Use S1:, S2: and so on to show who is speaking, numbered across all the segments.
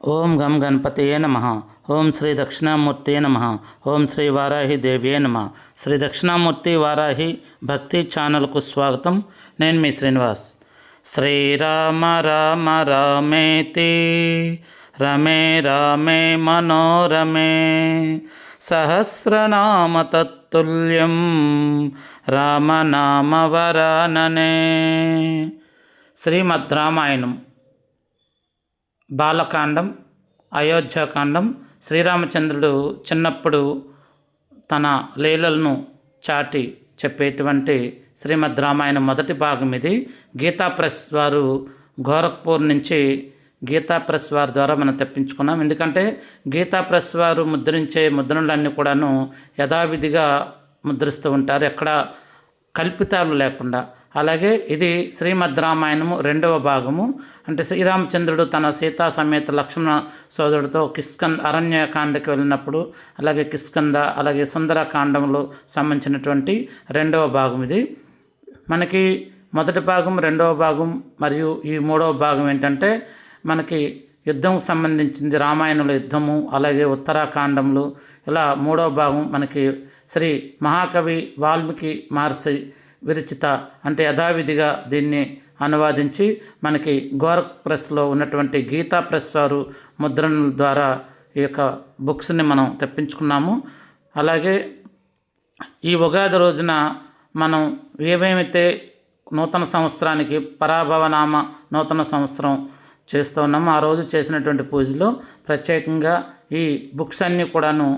S1: ఓం గం గణపతయే నమ. ఓం శ్రీ దక్షిణామూర్తే నమ. ఓం శ్రీ వారాహి దేవ్యే నమ. శ్రీ దక్షిణామూర్తి వారాహి భక్తి ఛానల్కు స్వాగతం. నేను మీ శ్రీనివాస్. శ్రీరామ రామ రామేతి రమే రామే మనోరమే సహస్రనామ తత్తుల్యం రామనామ వరాననే. శ్రీమద్ రామాయణం బాలకాండం, అయోధ్యాకాండం. శ్రీరామచంద్రుడు చిన్నప్పుడు తన లీలలను చాటి చెప్పేటువంటి శ్రీమద్ రామాయణం మొదటి భాగం ఇది. గీతా ప్రెస్ వారు గోరఖ్పూర్ నుంచి గీతా ప్రెస్ వారి ద్వారా మనం తెప్పించుకున్నాం. ఎందుకంటే గీతా ప్రెస్ వారు ముద్రించే ముద్రణలన్నీ కూడాను యథావిధిగా ముద్రిస్తూ ఉంటారు, ఎక్కడ కల్పితాలు లేకుండా. అలాగే ఇది శ్రీమద్ రామాయణము రెండవ భాగము. అంటే శ్రీరామచంద్రుడు తన సీతా సమేత లక్ష్మణ సోదరుడితో అరణ్యకాండకి వెళ్ళినప్పుడు, అలాగే కిష్కంద, అలాగే సుందరకాండంలో సంబంధించినటువంటి రెండవ భాగం ఇది. మనకి మొదటి భాగం, రెండవ భాగం మరియు ఈ మూడవ భాగం ఏంటంటే మనకి యుద్ధం సంబంధించింది. రామాయణంలో యుద్ధము, అలాగే ఉత్తరాఖండంలో, ఇలా మూడవ భాగం మనకి శ్రీ మహాకవి వాల్మీకి మహర్షి విరచిత, అంటే యథావిధిగా దీన్ని అనువాదించి మనకి గోరఖ్ ప్రెస్లో ఉన్నటువంటి గీతా ప్రెస్ వారు ముద్రణల ద్వారా ఈ యొక్క బుక్స్ని మనం తెప్పించుకున్నాము. అలాగే ఈ ఉగాది రోజున మనం ఏమేమైతే నూతన సంవత్సరానికి పరాభవనామ నూతన సంవత్సరం చేస్తూ ఉన్నామో ఆ రోజు చేసినటువంటి పూజలో ప్రత్యేకంగా ఈ బుక్స్ అన్నీ కూడాను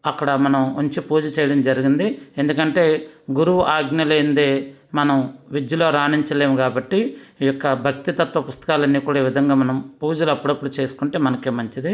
S1: అక్కడ మనం ఉంచి పూజ చేయడం జరిగింది. ఎందుకంటే గురువు ఆజ్ఞ లేనిదే మనం విద్యలో రాణించలేము కాబట్టి ఈ యొక్క భక్తితత్వ పుస్తకాలన్నీ కూడా ఈ విధంగా మనం పూజలు అప్పుడప్పుడు చేసుకుంటే మనకే మంచిది.